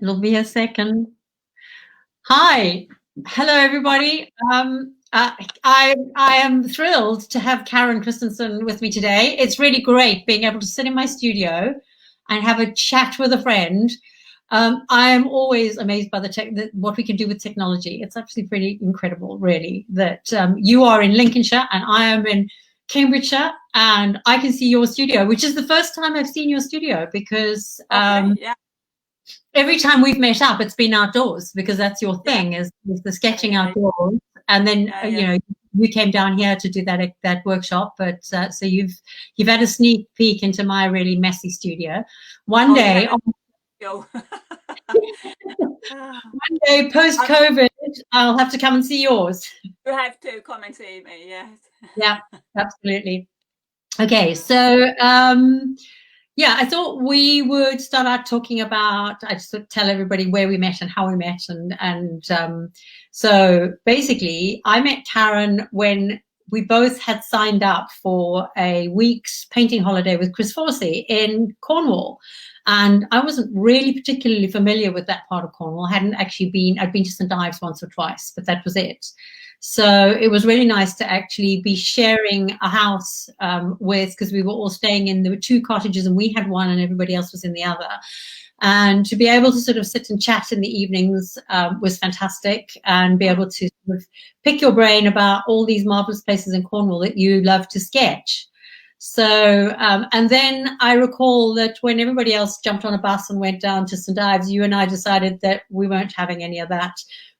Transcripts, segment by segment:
It'll be a second. Hi, hello everybody. I am thrilled to have Karin Christensen with me today. It's really great being able to sit in my studio and have a chat with a friend. I am always amazed by what we can do with technology. It's actually pretty incredible, really, that you are in Lincolnshire and I am in Cambridgeshire, and I can see your studio, which is the first time I've seen your studio because Okay, yeah, every time we've met up, it's been outdoors because that's your yeah, thing is the sketching yeah, outdoors. And then yeah, yeah. you came down here to do that workshop, but so you've had a sneak peek into my really messy studio. One Oh, you day, haven't go. Ah, one day post I- COVID, I'll have to come and see yours. you have to come and see me. Yes. Yeah, absolutely. Okay, Yeah. so yeah, I thought we would start out talking about. I just would tell everybody where we met and how we met, and so basically, I met Karin when we both had signed up for a week's painting holiday with Chris Forsey in Cornwall, and I wasn't really particularly familiar with that part of Cornwall. I hadn't actually been. I'd been to St Ives once or twice, but that was it. So it was really nice to actually be sharing a house because we were all staying in, there were two cottages and we had one and everybody else was in the other. And to be able to sort of sit and chat in the evenings was fantastic, and be able to sort of pick your brain about all these marvelous places in Cornwall that you love to sketch. So, and then I recall that when everybody else jumped on a bus and went down to St Ives, you and I decided that we weren't having any of that.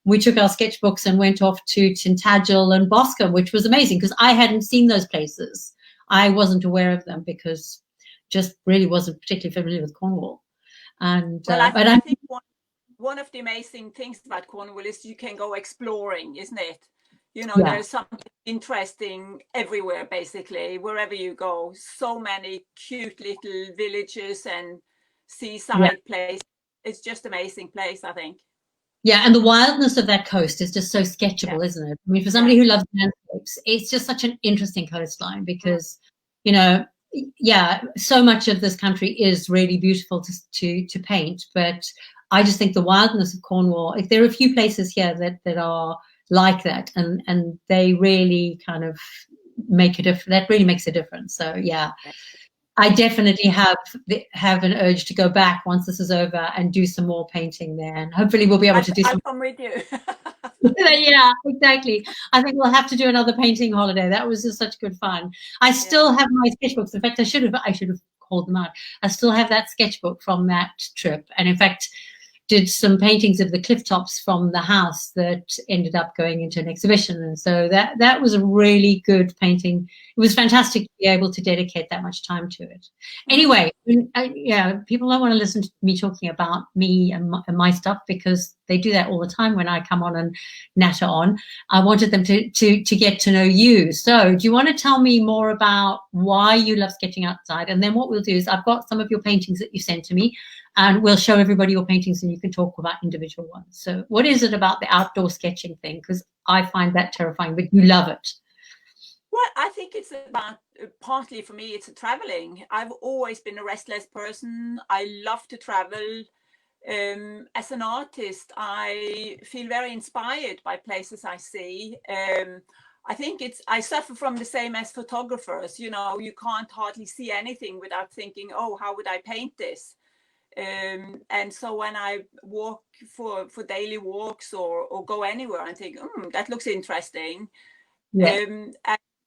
We took our sketchbooks and went off to Tintagel and Boscombe, which was amazing because I hadn't seen those places. I wasn't aware of them because just really wasn't particularly familiar with Cornwall. And Well, but I I'm think one of the amazing things about Cornwall is you can go exploring, isn't it? yeah, There's something interesting everywhere, basically, wherever you go. So many cute little villages and yeah, seaside places. It's just amazing place, I think. yeah. And the wildness of that coast is just so Yeah, sketchable, isn't it? I mean, for yeah. somebody who loves landscapes, it's just such an interesting coastline Mm. because you know yeah, so much of this country is really beautiful to paint, but I just think the wildness of Cornwall. If there are a few places here that are like that, and they really kind of make a difference. That really makes a difference. So yeah, I definitely have an urge to go back once this is over and do some more painting there, and hopefully we'll be able to do I'll some. come with you. Yeah, exactly. I think we'll have to do another painting holiday. That was just such good fun. I Yeah. still have my sketchbooks. In fact, I should have called them out. I still have that sketchbook from that trip, and in fact, did some paintings of the cliff tops from the house that ended up going into an exhibition. And so that was a really good painting. It was fantastic to be able to dedicate that much time to it. Mm. Anyway, yeah, people don't want to listen to me talking about me and my stuff because they do that all the time when I come on and natter on. I wanted them to get to know you. So do you want to tell me more about why you love sketching outside? And then what we'll do is I've got some of your paintings that you sent to me, and we'll show everybody your paintings and you can talk about individual ones. So what is it about the outdoor sketching thing? Because I find that terrifying, but you love it. Well, I think it's about partly for me, it's traveling. I've always been a restless person. I love to travel. As an artist, I feel very inspired by places I see. I think I suffer from the same as photographers. You can't hardly see anything without thinking, oh, how would I paint this? And so when I walk for daily walks or go anywhere, I think, that looks interesting. Yeah. And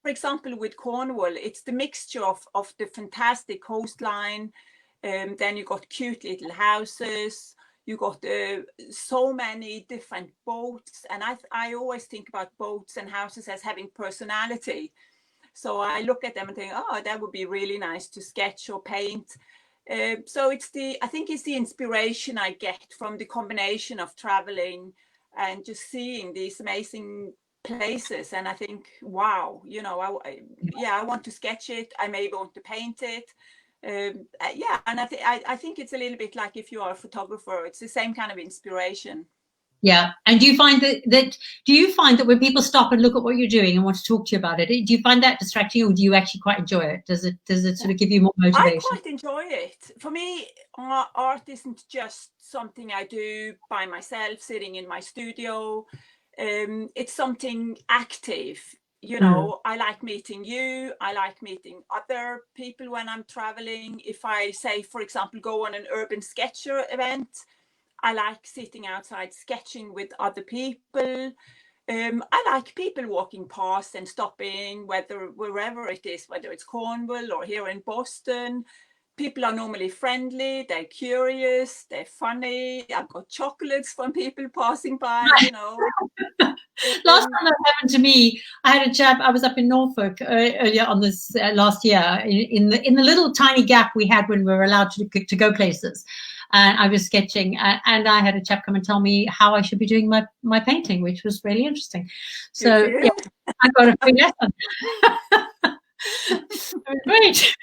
for example, with Cornwall, it's the mixture of the fantastic coastline. Then you got cute little houses. You got so many different boats, and I always think about boats and houses as having personality. So I look at them and think, oh, that would be really nice to sketch or paint. So I think it's the inspiration I get from the combination of traveling and just seeing these amazing places. And I think, wow, I want to sketch it. I may want to paint it. Yeah, and I think it's a little bit like if you are a photographer, it's the same kind of inspiration. Yeah. And do you find that when people stop and look at what you're doing and want to talk to you about it, do you find that distracting, or do you actually quite enjoy it? Does it sort of give you more motivation? I quite enjoy it. For me, art isn't just something I do by myself, sitting in my studio. It's something active. You know, I like meeting you. I like meeting other people when I'm traveling. If I say, for example, go on an urban sketcher event, I like sitting outside sketching with other people. I like people walking past and stopping, wherever it is, whether it's Cornwall or here in Boston. People are normally friendly, they're curious, they're funny. I've got chocolates from people passing by, you know. Last time that happened to me, I had a chap. I was up in Norfolk earlier on this last year, in the little tiny gap we had when we were allowed to go places, and I was sketching, and I had a chap come and tell me how I should be doing my painting, which was really interesting. So yeah, I got a free lesson. Great.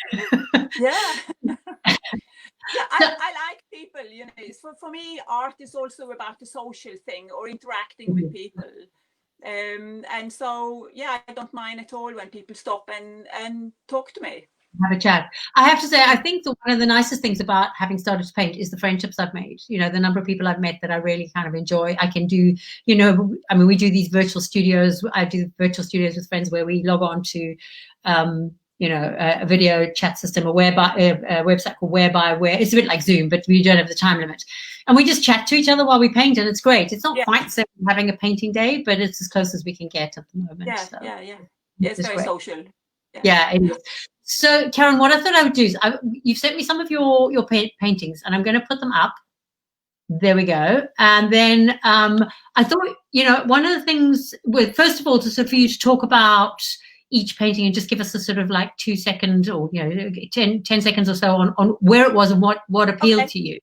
Yeah. Yeah, I like people, you know. For me, art is also about the social thing or interacting with people. And so, yeah, I don't mind at all when people stop and talk to me. Have a chat. I have to say, I think one of the nicest things about having started to paint is the friendships I've made. You know, the number of people I've met that I really kind of enjoy. I can do, you know, I mean, we do these virtual studios. I do virtual studios with friends where we log on to, you know, a video chat system, a website called Whereby, where it's a bit like Zoom, but we don't have the time limit. And we just chat to each other while we paint, and it's great. It's not quite so having a painting day, but it's as close as we can get at the moment. Yeah, so yeah. It's very social. Yeah, it is. So, Karin, what I thought I would do is, you've sent me some of your paintings, and I'm going to put them up. There we go. And then I thought, you know, one of the things, first of all, to sort of for you to talk about each painting and just give us a sort of like 2 second, or, you know, 10 seconds or so on where it was and what appealed to you.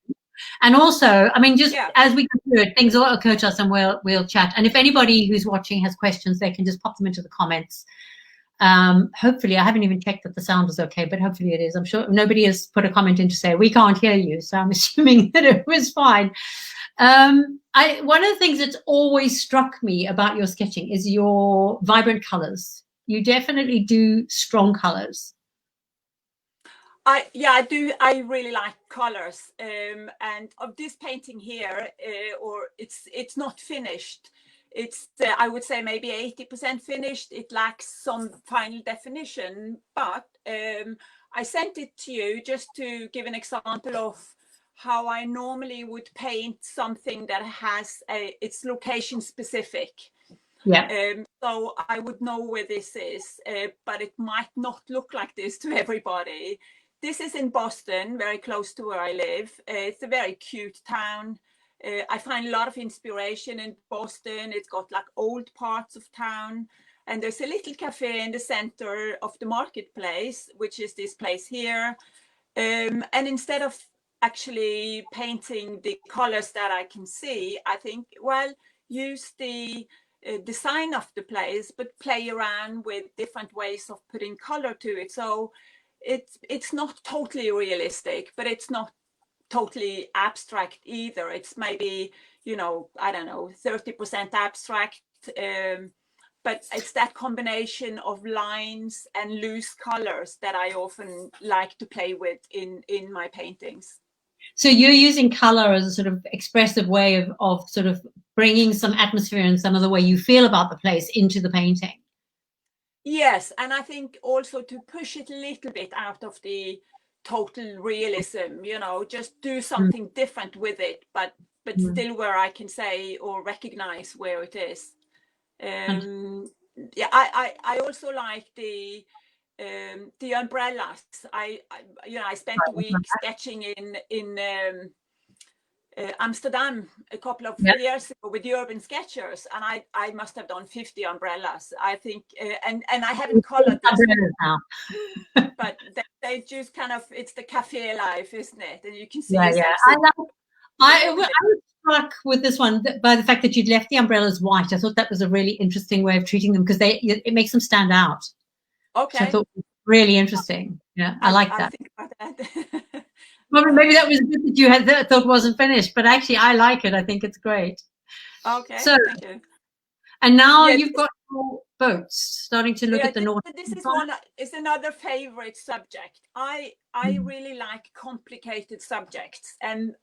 And also, I mean, just as we go through it, things will occur to us, and we'll chat. And if anybody who's watching has questions, they can just pop them into the comments. Hopefully, I haven't even checked that the sound is okay, but hopefully it is. I'm sure nobody has put a comment in to say we can't hear you, so I'm assuming that it was fine. One of the things that's always struck me about your sketching is your vibrant colors. You definitely do strong colors. I do. I really like colors. And of this painting here, or it's not finished. It's I would say maybe 80% finished. It lacks some final definition, but I sent it to you just to give an example of how I normally would paint something that has it's location specific. Yeah. So I would know where this is, but it might not look like this to everybody. This is in Boston, very close to where I live. It's a very cute town. I find a lot of inspiration in Boston. It's got like old parts of town, and there's a little cafe in the center of the marketplace, which is this place here. And instead of actually painting the colors that I can see, I think, well, use the design of the place, but play around with different ways of putting color to it. So it's not totally realistic, but it's not totally abstract either. It's maybe, you know, I don't know, 30% abstract, but it's that combination of lines and loose colors that I often like to play with in my paintings. So you're using color as a sort of expressive way of sort of bringing some atmosphere and some of the way you feel about the place into the painting. Yes, and I think also to push it a little bit out of the total realism, you know, just do something different with it, but still where I can say or recognize where it is. Yeah, I also like the umbrellas. I you know, I spent a week sketching in Amsterdam a couple of years ago with the urban sketchers, and I must have done 50 umbrellas, I think, and I haven't colored them now. But they just kind of, it's the cafe life, isn't it? And you can see I was struck with this one by the fact that you'd left the umbrellas white. I thought that was a really interesting way of treating them, because it makes them stand out. Okay. So I thought it was really interesting. Yeah, I like that. I'll think about that. Well, maybe that was good that you had thought wasn't finished, but actually I like it. I think it's great. Okay, So, thank you. and now Yeah, you've got your boats starting to look at the north. this is another favorite subject. I really like complicated subjects, and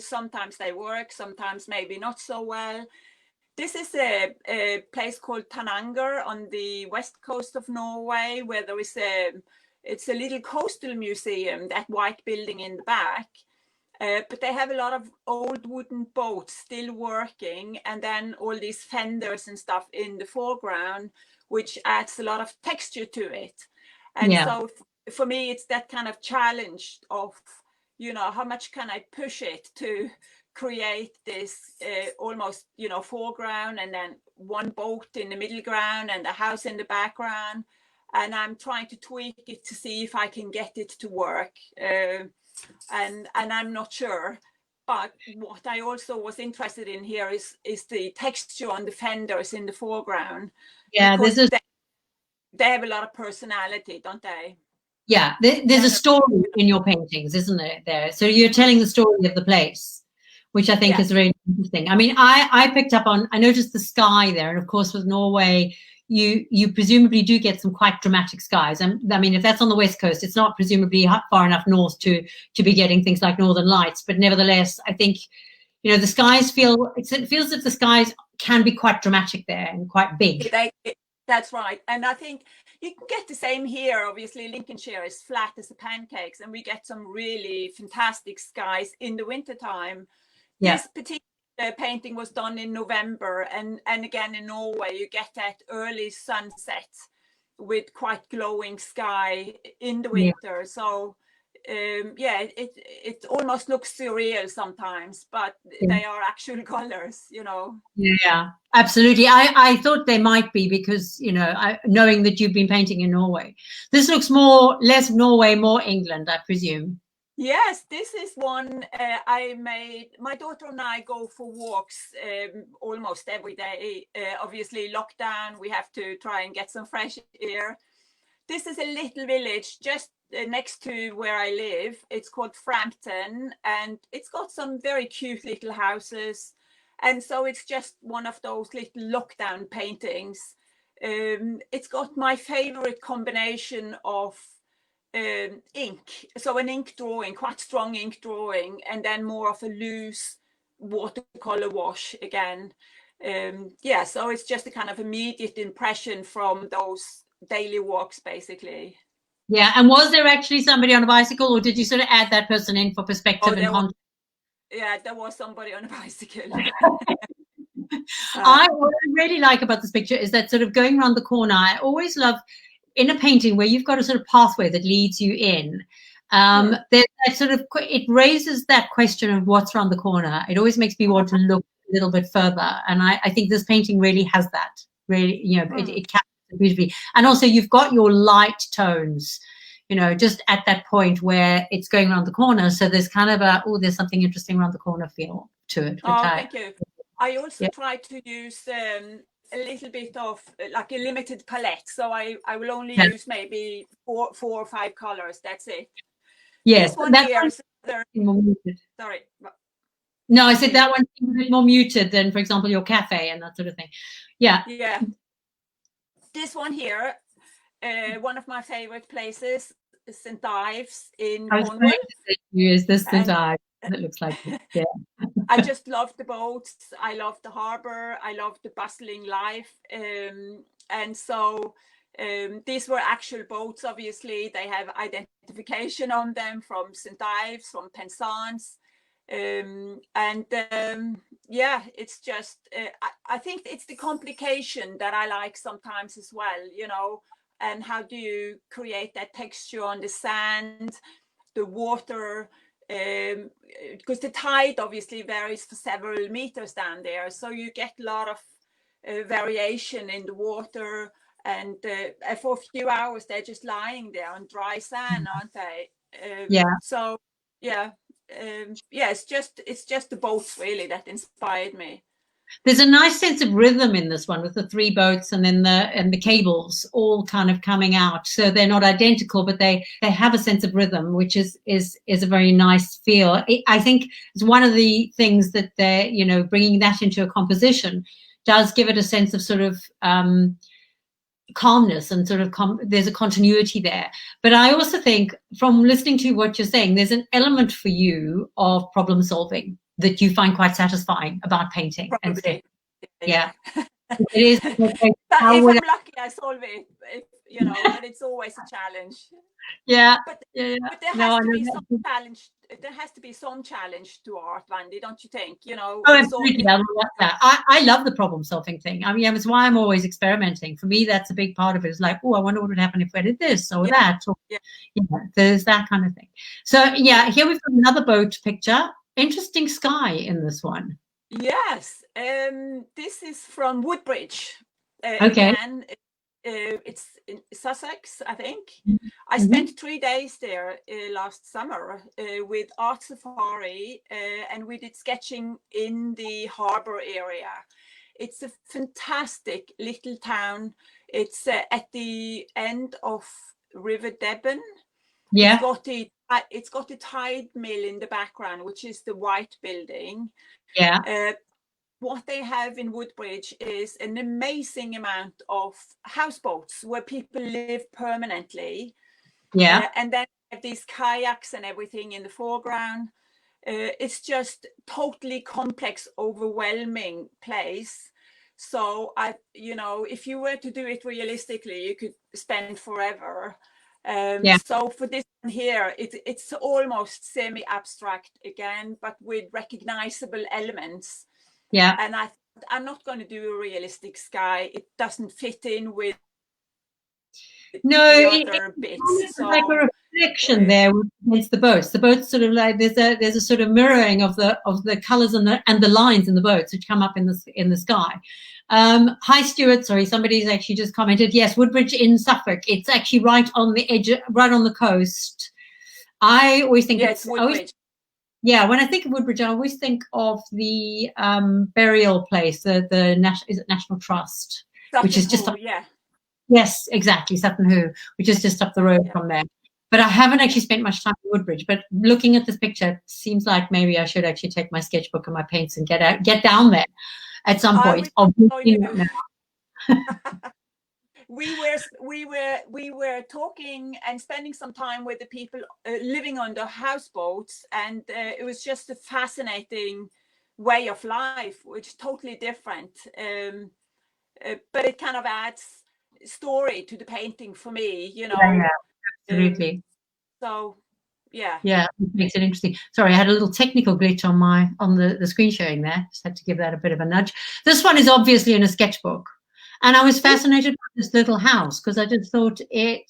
sometimes they work, sometimes maybe not so well. This is a place called Tananger on the west coast of Norway, where there is it's a little coastal museum, that white building in the back. But they have a lot of old wooden boats still working, and then all these fenders and stuff in the foreground, which adds a lot of texture to it. And so for me, it's that kind of challenge of, how much can I push it to create this almost, foreground, and then one boat in the middle ground and a house in the background. And I'm trying to tweak it to see if I can get it to work. And I'm not sure. But what I also was interested in here is the texture on the fenders in the foreground. Yeah, because they have a lot of personality, don't they? Yeah, there's a story in your paintings, isn't there? So you're telling the story of the place, which I think is really interesting. I mean, I picked up on, I noticed the sky there, and of course with Norway, you presumably do get some quite dramatic skies. I mean, if that's on the west coast, it's not presumably far enough north to be getting things like northern lights. But nevertheless, I think, the skies it feels as if the skies can be quite dramatic there and quite big. That's right. And I think you can get the same here. Obviously, Lincolnshire is flat as the pancakes, and we get some really fantastic skies in the wintertime. Yeah. This particular painting was done in November, and again in Norway, you get that early sunset with quite glowing sky in the winter. Yeah. So it almost looks surreal sometimes, but they are actual colors, Yeah, absolutely. I thought they might be because, knowing that you've been painting in Norway. This looks less Norway, more England, I presume. Yes, this is one I made. My daughter and I go for walks almost every day. Obviously, lockdown, we have to try and get some fresh air. This is a little village just next to where I live. It's called Frampton, and it's got some very cute little houses. And so it's just one of those little lockdown paintings. It's got my favorite combination of ink, so an ink drawing, quite strong ink drawing, and then more of a loose watercolor wash again. So it's just a kind of immediate impression from those daily walks, basically. Yeah, and was there actually somebody on a bicycle, or did you sort of add that person in for perspective and context? Yeah, there was somebody on a bicycle. What I really like about this picture is that sort of going around the corner. I always love in a painting where you've got a sort of pathway that leads you in. There's that sort of, it raises that question of what's around the corner. It always makes me want to look a little bit further, and I think this painting really has that. Really, it captures it beautifully. And also, you've got your light tones, just at that point where it's going around the corner. So there's kind of there's something interesting around the corner feel to it. Thank you. I also try to use a little bit of like a limited palette, so I will only use maybe four or five colors. That's it. Yes, this one here. Sorry. No, I said that one's a bit more muted than, for example, your cafe and that sort of thing. Yeah. Yeah. This one here, one of my favorite places, is St. Ives in Cornwall. Is this St. Ives? It looks like it. Yeah. I just love the boats. I love the harbor. I love the bustling life. And so these were actual boats, obviously. They have identification on them from St. Ives, from Penzance. It's just, I think it's the complication that I like sometimes as well, and how do you create that texture on the sand, the water, because the tide obviously varies for several meters down there, so you get a lot of variation in the water, and for a few hours they're just lying there on dry sand, aren't they? So it's just the boats really that inspired me. There's a nice sense of rhythm in this one with the three boats and then the cables all kind of coming out. So they're not identical, but they have a sense of rhythm, which is a very nice feel. I think it's one of the things that they're, you know, bringing that into a composition does give it a sense of sort of calmness and sort of there's a continuity there. But I also think from listening to what you're saying, there's an element for you of problem solving that you find quite satisfying about painting. Probably. And yeah, it is. But if I'm lucky, I solve it. You know, but it's always a challenge. Yeah, but yeah. But there has to be some challenge. There has to be some challenge to art, Wendy, don't you think? You know. Oh, absolutely. I love the problem solving thing. I mean, that's why I'm always experimenting. For me, that's a big part of it. It's like, oh, I wonder what would happen if I did this or that. Or, there's that kind of thing. So yeah, here we've got another boat picture. Interesting sky in this one. Yes, this is from Woodbridge. Okay. Again, it's in Sussex, I think. I spent 3 days there last summer with Art Safari, and we did sketching in the harbour area. It's a fantastic little town. It's at the end of River Deben. Yeah. It's got the tide mill in the background, which is the white building. Yeah. What they have in Woodbridge is an amazing amount of houseboats where people live permanently. Yeah. And then have these kayaks and everything in the foreground. It's just totally complex, overwhelming place. So you know, if you were to do it realistically, you could spend forever. So for this one here, it's almost semi-abstract again, but with recognizable elements. Yeah. And I'm not going to do a realistic sky. It doesn't fit in with the other bits. It's like a reflection there against the boats. The boats sort of like there's a sort of mirroring of the colours and the lines in the boats which come up in the sky. Hi Stuart, sorry, somebody's actually just commented. Yes, Woodbridge in Suffolk. It's actually right on the edge, right on the coast. I always think it's Woodbridge. When I think of Woodbridge, I always think of the burial place, the is it National Trust, Sutton which is just Hoo, Yes, exactly, Sutton Hoo, which is just up the road from there. But I haven't actually spent much time in Woodbridge. But looking at this picture, it seems like maybe I should actually take my sketchbook and my paints and get down there at some point. We were talking and spending some time with the people living on the houseboats, and it was just a fascinating way of life, which is totally different. But it kind of adds story to the painting for me, you know. Yeah, absolutely. So yeah, it makes it interesting. Sorry, I had a little technical glitch on the screen sharing there. Just had to give that a bit of a nudge. This one is obviously in a sketchbook. And I was fascinated by this little house because I just thought I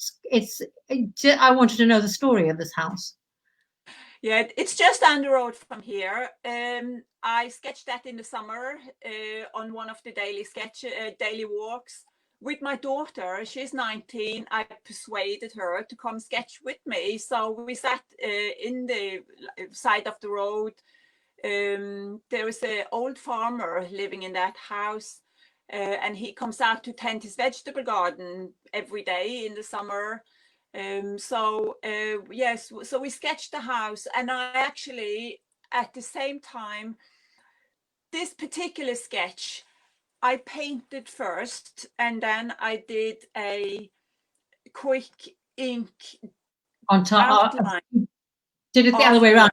wanted to know the story of this house. Yeah, it's just down the road from here. I sketched that in the summer on one of the daily walks with my daughter. She's 19. I persuaded her to come sketch with me. So we sat in the side of the road. There was an old farmer living in that house. And he comes out to tend his vegetable garden every day in the summer. So we sketched the house, and I actually, at the same time, this particular sketch, I painted first, and then I did a quick ink on top. Outline. Did it the other way around?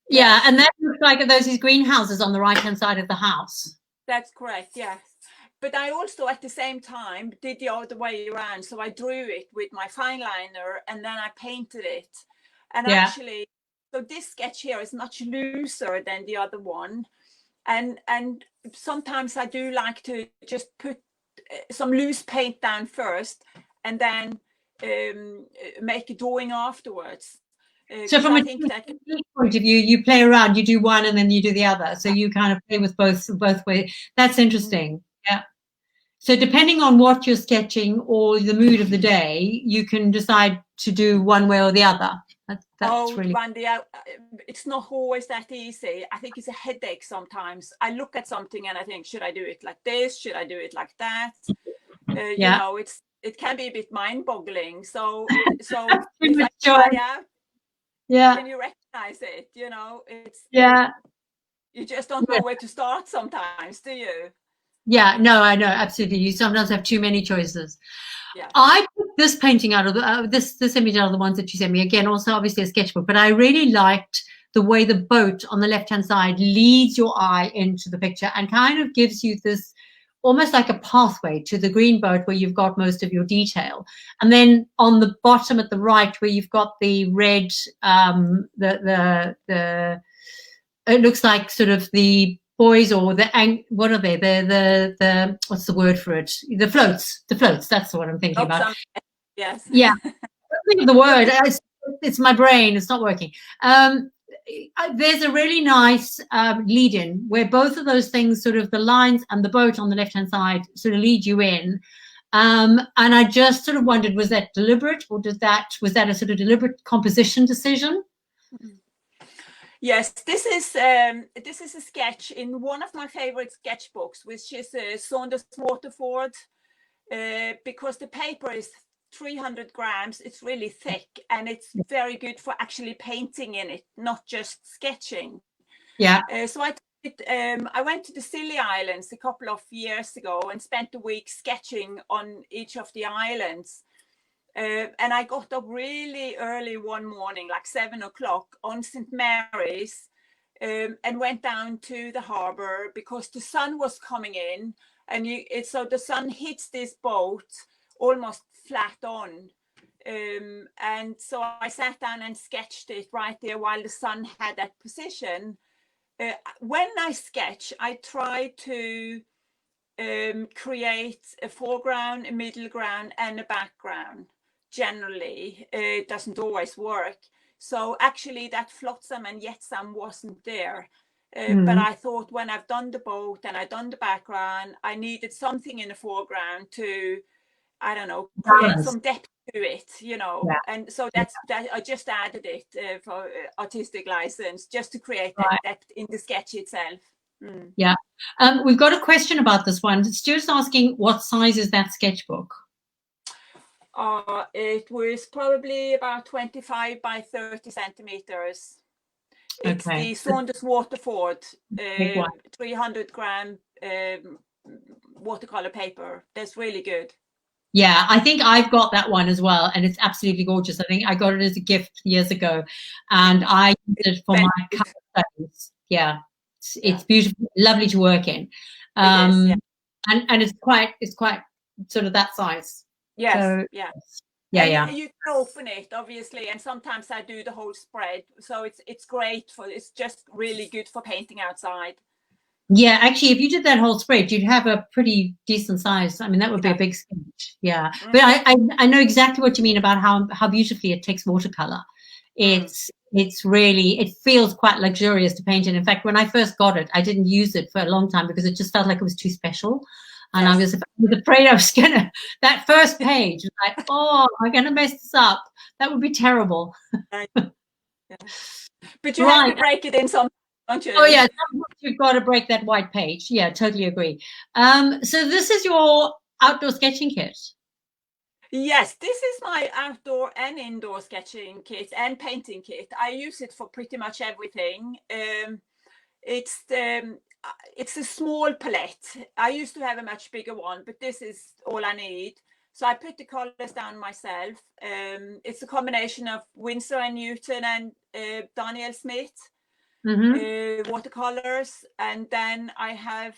Yeah, and that looks like those greenhouses on the right-hand side of the house. That's correct, yes. But I also, at the same time, did the other way around. So I drew it with my fine liner, and then I painted it. And actually, so this sketch here is much looser than the other one. And sometimes I do like to just put some loose paint down first, and then make a drawing afterwards. So from a point of view, you play around, you do one and then you do the other. So you kind of play with both ways. That's interesting. Yeah. So depending on what you're sketching or the mood of the day, you can decide to do one way or the other. That's really. Randy, it's not always that easy. I think it's a headache sometimes. I look at something and I think, should I do it like this? Should I do it like that? You know, it can be a bit mind-boggling. So if I try out, can you recognize it? You know, you just don't know where to start sometimes, do you? Yeah, no, I know, absolutely. You sometimes have too many choices. Yeah. I took this painting out of the, this image out of the ones that you sent me. Again, also obviously a sketchbook, but I really liked the way the boat on the left-hand side leads your eye into the picture and kind of gives you this almost like a pathway to the green boat where you've got most of your detail. And then on the bottom at the right where you've got the red, it looks like sort of the boys or what are they? The what's the word for it? The floats. That's what I'm thinking about. Yes. Yeah. I think of the word. It's my brain. It's not working. There's a really nice lead-in where both of those things, sort of the lines and the boat on the left-hand side, sort of lead you in. And I just sort of wondered, was that deliberate, or was that a sort of deliberate composition decision? Yes, this is a sketch in one of my favorite sketchbooks, which is Saunders Waterford, because the paper is 300 grams. It's really thick, and it's very good for actually painting in it, not just sketching. Yeah. So I went to the Scilly Islands a couple of years ago and spent a week sketching on each of the islands. And I got up really early one morning, like 7 o'clock on St. Mary's, and went down to the harbour because the sun was coming in, and so the sun hits this boat almost flat on. And so I sat down and sketched it right there while the sun had that position. When I sketch, I try to create a foreground, a middle ground, and a background. Generally, it doesn't always work. So actually that flotsam and jetsam wasn't there. But I thought when I've done the boat and I've done the background, I needed something in the foreground to, I don't know, create some depth to it, you know. Yeah. And so that I just added it for artistic license, just to create that depth in the sketch itself. Yeah. We've got a question about this one. Stuart's asking, what size is that sketchbook? It was probably about 25 by 30 centimeters. It's the Saunders Waterford 300 gram watercolor paper. That's really good. Yeah, I think I've got that one as well, and it's absolutely gorgeous. I think I got it as a gift years ago, and I used it for my cover studies. Yeah, it's beautiful, lovely to work in, and it's quite sort of that size. Yes, so, yeah. You can open it obviously, and sometimes I do the whole spread, so it's great it's just really good for painting outside. Yeah, actually, if you did that whole spread, you'd have a pretty decent size. I mean, that would be a big sketch. Yeah, but I know exactly what you mean about how beautifully it takes watercolor. It's really, it feels quite luxurious to paint in. In fact, when I first got it, I didn't use it for a long time because it just felt like it was too special. And I was afraid I was gonna, that first page, like, oh, I'm gonna mess this up. That would be terrible. But you have to break it in some. Oh yeah, you've got to break that white page. Yeah, totally agree. So this is your outdoor sketching kit. Yes, this is my outdoor and indoor sketching kit and painting kit. I use it for pretty much everything. It's a small palette. I used to have a much bigger one, but this is all I need. So I put the colors down myself. It's a combination of Winsor & Newton and Daniel Smith. Watercolors, and then I have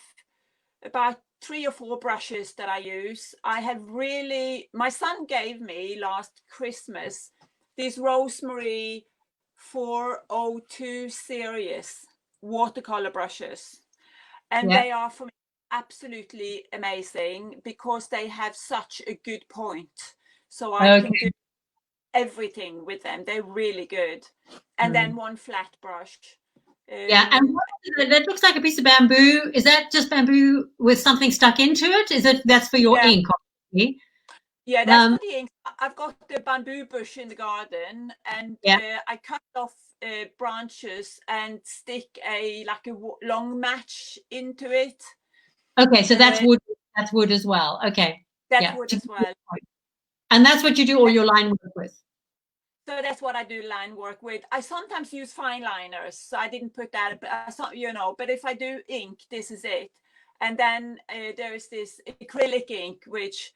about 3 or 4 brushes that I use. My son gave me last Christmas these Rosemary 402 series watercolor brushes, and they are for me absolutely amazing because they have such a good point, so I can do everything with them. They're really good. And then one flat brush. Yeah, and that looks like a piece of bamboo. Is that just bamboo with something stuck into it? Is it, that's for your ink? Obviously? Yeah, that's for the ink. I've got the bamboo bush in the garden, and I cut off branches and stick a long match into it. Okay, so that's wood. That's wood as well. Okay, that's wood as well. And that's what you do all your line work with. So that's what I do line work with. I sometimes use fine liners, so I didn't put that, but if I do ink, this is it. And then there is this acrylic ink, which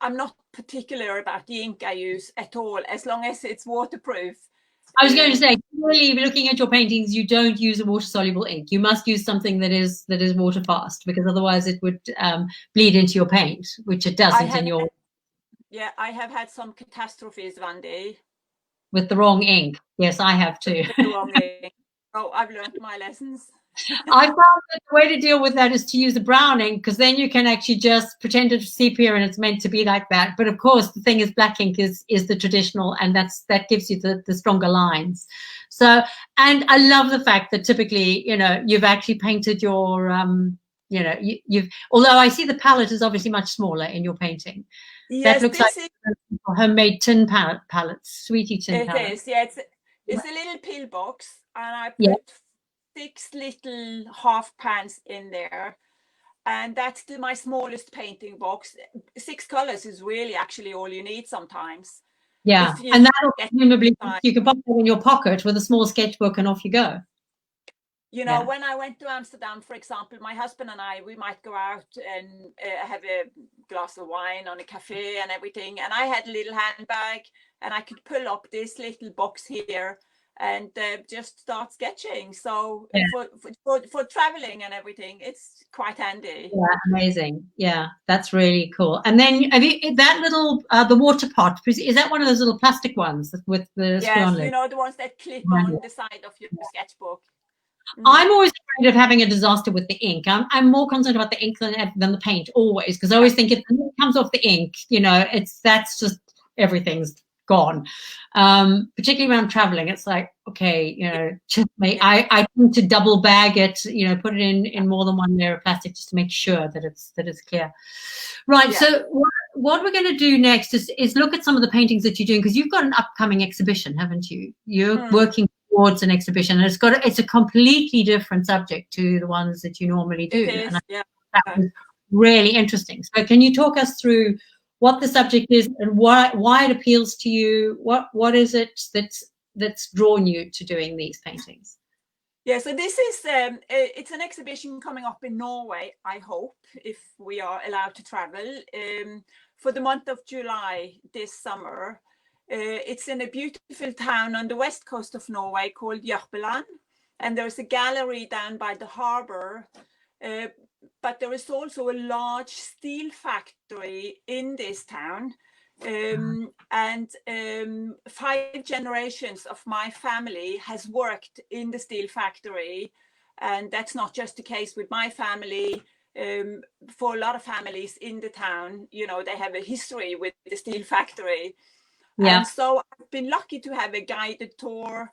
I'm not particular about the ink I use at all, as long as it's waterproof. I was going to say, really, looking at your paintings, you don't use a water-soluble ink. You must use something that is water-fast, because otherwise it would bleed into your paint, which it doesn't in your... Yeah, I have had some catastrophes one day. With the wrong ink. Yes, I have too. With the wrong ink. Oh, I've learned my lessons. I found that the way to deal with that is to use a brown ink, because then you can actually just pretend it's sepia and it's meant to be like that. But of course, the thing is, black ink is the traditional, and that gives you the stronger lines. So, and I love the fact that typically, you've actually painted your, you've, although I see the palette is obviously much smaller in your painting. Yes, that looks like homemade tin palettes, sweetie tin palettes. It is, yeah. It's a little pill box, and I put 6 little half pans in there, and that's my smallest painting box. 6 colors is really actually all you need sometimes. Yeah, and that'll presumably, you can pop it in your pocket with a small sketchbook and off you go. When I went to Amsterdam, for example, my husband and we might go out and have a glass of wine on a cafe and everything. And I had a little handbag, and I could pull up this little box here and just start sketching. So for traveling and everything, it's quite handy. Yeah, amazing. Yeah, that's really cool. And then that little the water pot, is that one of those little plastic ones with the screw on lid? The ones that clip on the side of your sketchbook. I'm always afraid of having a disaster with the ink. I'm more concerned about the ink than the paint, always, because I always think if the ink comes off the ink, that's just everything's gone. Particularly when I'm traveling, it's like, okay, just I tend to double bag it, put it in more than one layer of plastic just to make sure that it's clear. Right. Yeah. So what we're going to do next is look at some of the paintings that you're doing, because you've got an upcoming exhibition, haven't you? You're working towards an exhibition, and it's a completely different subject to the ones that you normally do. And that was really interesting. So can you talk us through what the subject is and why it appeals to you? What is it that's drawn you to doing these paintings? Yeah, so this is it's an exhibition coming up in Norway, I hope, if we are allowed to travel, for the month of July this summer. It's in a beautiful town on the west coast of Norway called Jørpeland, and there's a gallery down by the harbor, but there is also a large steel factory in this town, and 5 generations of my family has worked in the steel factory. And that's not just the case with my family. For a lot of families in the town, they have a history with the steel factory. Yeah. And so I've been lucky to have a guided tour,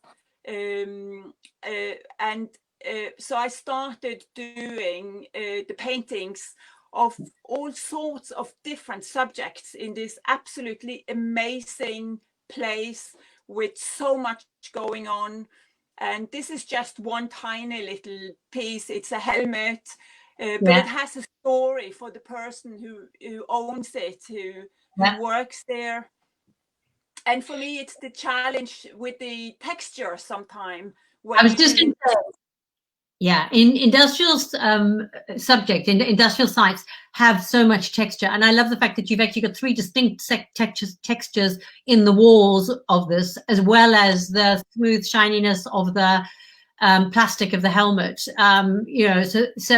so I started doing the paintings of all sorts of different subjects in this absolutely amazing place with so much going on. And this is just one tiny little piece. It's a helmet, but it has a story for the person who owns it, who works there. And for me, it's the challenge with the texture sometimes. I was just going to say, in industrial industrial sites have so much texture. And I love the fact that you've actually got 3 distinct textures in the walls of this, as well as the smooth shininess of the plastic of the helmet. So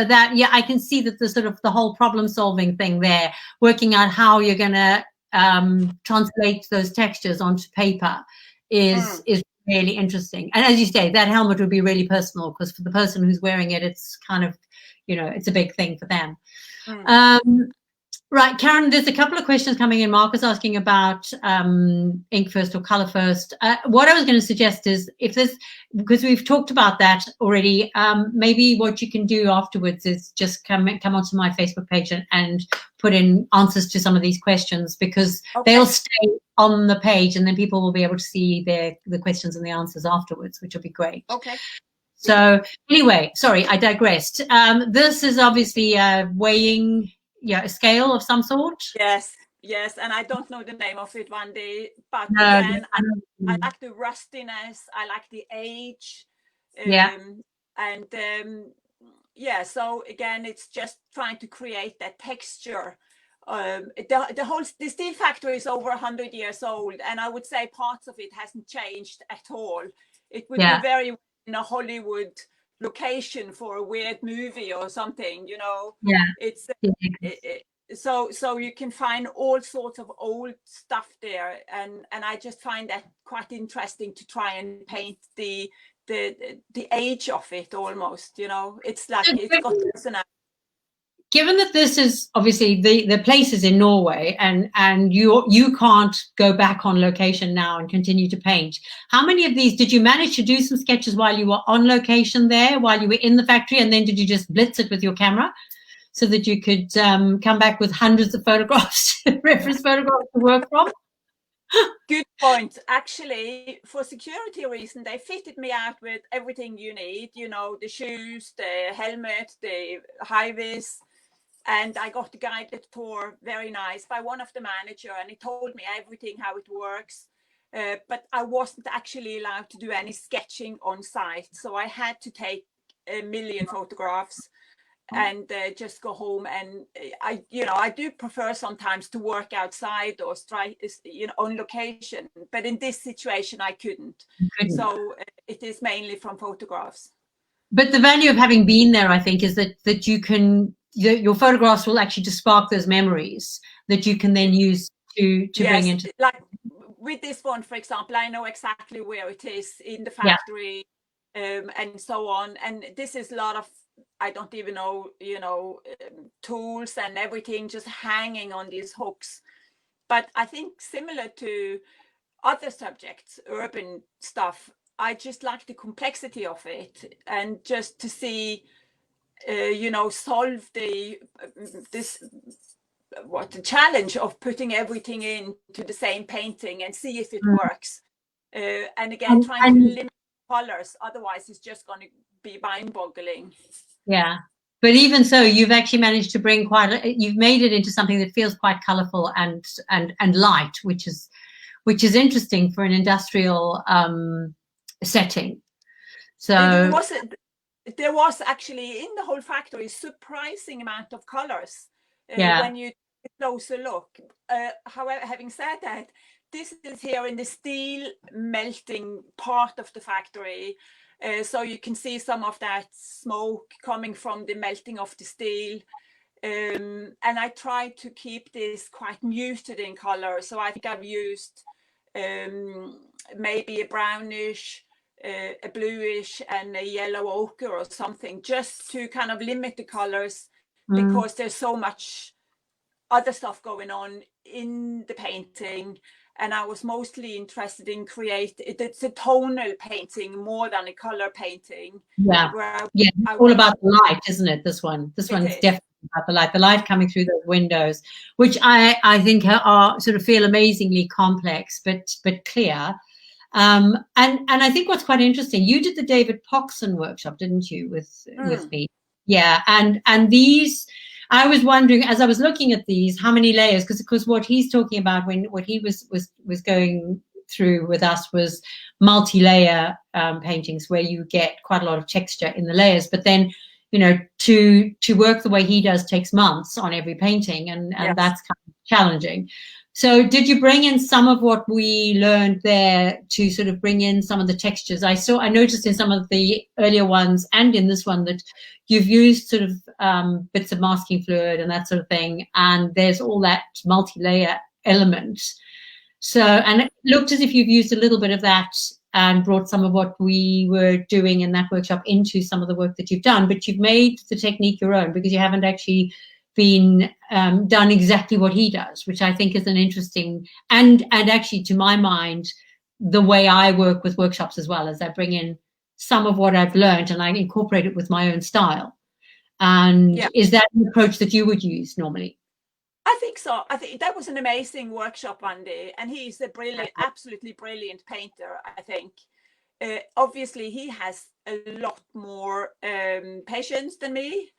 that, I can see that the sort of the whole problem solving thing there, working out how you're going to translate those textures onto paper is really interesting. And as you say, that helmet would be really personal, because for the person who's wearing it, it's kind of, it's a big thing for them. Right, Karin, there's a couple of questions coming in. Mark was asking about ink first or color first. What I was going to suggest is, if there's, because we've talked about that already, maybe what you can do afterwards is just come onto my Facebook page and put in answers to some of these questions, because they'll stay on the page and then people will be able to see the questions and the answers afterwards, which will be great. Okay. So anyway, sorry, I digressed. This is obviously weighing, a scale of some sort. Yes, and I don't know the name of it one day, but again, I like the rustiness, I like the age. So again, it's just trying to create that texture. The steel factory is over 100 years old, and I would say parts of it hasn't changed at all. It would be very in a Hollywood location for a weird movie or something, it's so you can find all sorts of old stuff there, and I just find that quite interesting to try and paint the age of it almost. It's like it's got personality. Given that this is obviously the place is in Norway, and you can't go back on location now and continue to paint, how many of these did you manage to do some sketches while you were on location there, while you were in the factory, and then did you just blitz it with your camera so that you could come back with hundreds of photographs, reference photographs to work from? Good point. Actually, for security reasons, they fitted me out with everything you need, the shoes, the helmet, the high vis. And I got the guided tour, very nice, by one of the manager, and he told me everything, how it works. But I wasn't actually allowed to do any sketching on site. So I had to take a million photographs and just go home. And I do prefer sometimes to work outside or on location. But in this situation, I couldn't. So it is mainly from photographs. But the value of having been there, I think, is that you can, your photographs will actually just spark those memories that you can then use to bring into. Like with this one, for example, I know exactly where it is in the factory, and so on. And this is a lot of, I don't even know, tools and everything just hanging on these hooks. But I think similar to other subjects, urban stuff, I just like the complexity of it, and just to see, solve the challenge of putting everything into the same painting and see if it works. And again, trying to limit colors, otherwise it's just going to be mind-boggling. Yeah, but even so, you've actually managed to bring you've made it into something that feels quite colorful and light, which is interesting for an industrial setting. So there was actually in the whole factory surprising amount of colors when you take a closer look. However, having said that, this is here in the steel melting part of the factory, so you can see some of that smoke coming from the melting of the steel. And I tried to keep this quite muted in color, so I think I've used maybe a brownish, a bluish, and a yellow ochre or something, just to kind of limit the colors, because there's so much other stuff going on in the painting. And I was mostly interested in it's a tonal painting more than a color painting. It's all about the light, isn't it? This one's definitely about the light coming through those windows, which I think are sort of feel amazingly complex but clear. And I think what's quite interesting, you did the David Poxon workshop, didn't you, with me? Yeah, and these, I was wondering as I was looking at these, how many layers, because what he's talking about what he was going through with us was multi-layer paintings, where you get quite a lot of texture in the layers, but then to work the way he does takes months on every painting, and that's kind of challenging. So did you bring in some of what we learned there to sort of bring in some of the textures? I noticed in some of the earlier ones and in this one that you've used sort of bits of masking fluid and that sort of thing, and there's all that multi-layer element. So, and it looked as if you've used a little bit of that and brought some of what we were doing in that workshop into some of the work that you've done, but you've made the technique your own, because you haven't actually been done exactly what he does, which I think is an interesting, and actually, to my mind, the way I work with workshops as well, as I bring in some of what I've learned and I incorporate it with my own style. And is that an approach that you would use normally? I think so. I think that was an amazing workshop one day, and he's a brilliant, absolutely brilliant painter, I think. Obviously, he has a lot more patience than me.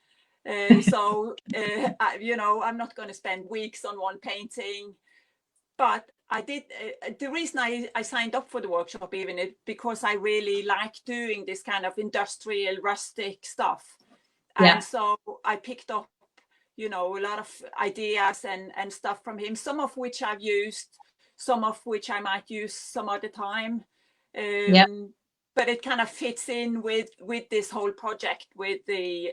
So, I'm not going to spend weeks on one painting. But I did, the reason I signed up for the workshop even is because I really like doing this kind of industrial, rustic stuff. And so I picked up, a lot of ideas and stuff from him, some of which I've used, some of which I might use some other time. But it kind of fits in with this whole project with the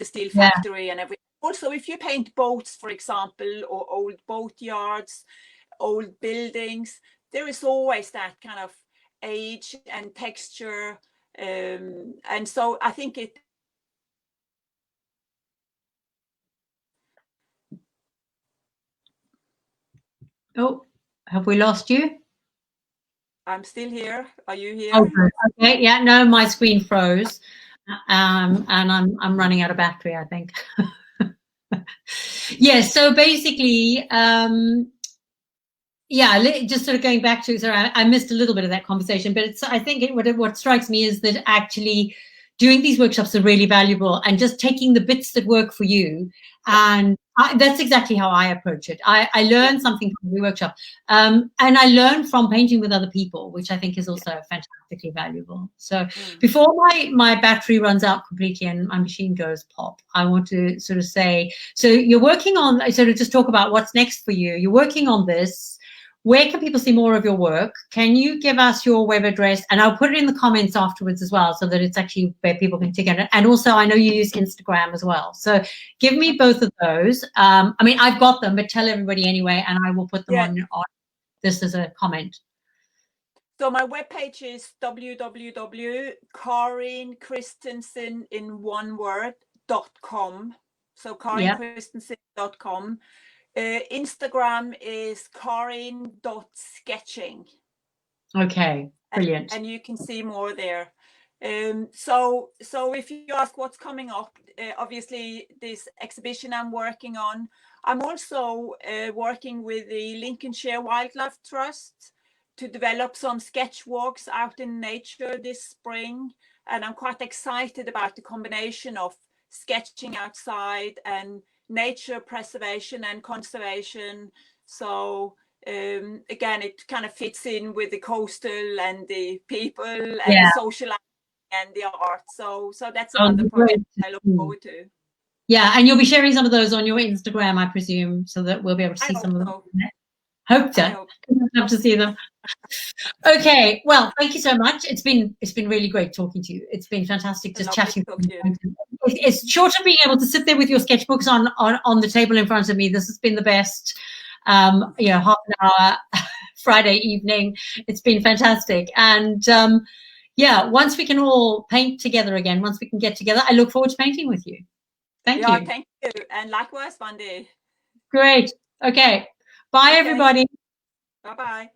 steel factory and everything. Also, if you paint boats, for example, or old boat yards, old buildings, there is always that kind of age and texture. And so I think it. Oh, have we lost you? I'm still here. Are you here? Oh, okay. Yeah, no, my screen froze. And I'm running out of battery, I think. Yes, so basically, just sort of going back to, sorry, I missed a little bit of that conversation, but I think what strikes me is that actually doing these workshops are really valuable, and just taking the bits that work for you. And that's exactly how I approach it. I learn something from the workshop, and I learn from painting with other people, which I think is also fantastically valuable. So before my battery runs out completely and my machine goes pop, I want to sort of say, so you're working on, sort of just talk about what's next for you. You're working on this. Where can people see more of your work? Can you give us your web address? And I'll put it in the comments afterwards as well, so that it's actually where people can take it. And also, I know you use Instagram as well. So give me both of those. I mean, I've got them, but tell everybody anyway, and I will put them on this as a comment. So my webpage is www.Karin in one word.com. So KarinChristensen.com. Instagram is Karin.sketching. Okay, brilliant. And you can see more there. So if you ask what's coming up, obviously this exhibition I'm working on. I'm also working with the Lincolnshire Wildlife Trust to develop some sketch walks out in nature this spring. And I'm quite excited about the combination of sketching outside and nature preservation and conservation. So again, it kind of fits in with the coastal and the people and the social and the art. So that's another project I look forward to. Yeah, and you'll be sharing some of those on your Instagram, I presume, so that we'll be able to see some of them. Hope so. Love to see them. Okay, well, thank you so much. It's been really great talking to you. It's been fantastic just chatting. It's short of being able to sit there with your sketchbooks on the table in front of me. This has been the best. Half an hour Friday evening. It's been fantastic. And once we can all paint together again, once we can get together, I look forward to painting with you. Thank you. Thank you. And likewise, Wendy. Great. Okay. Bye, everybody. Bye-bye.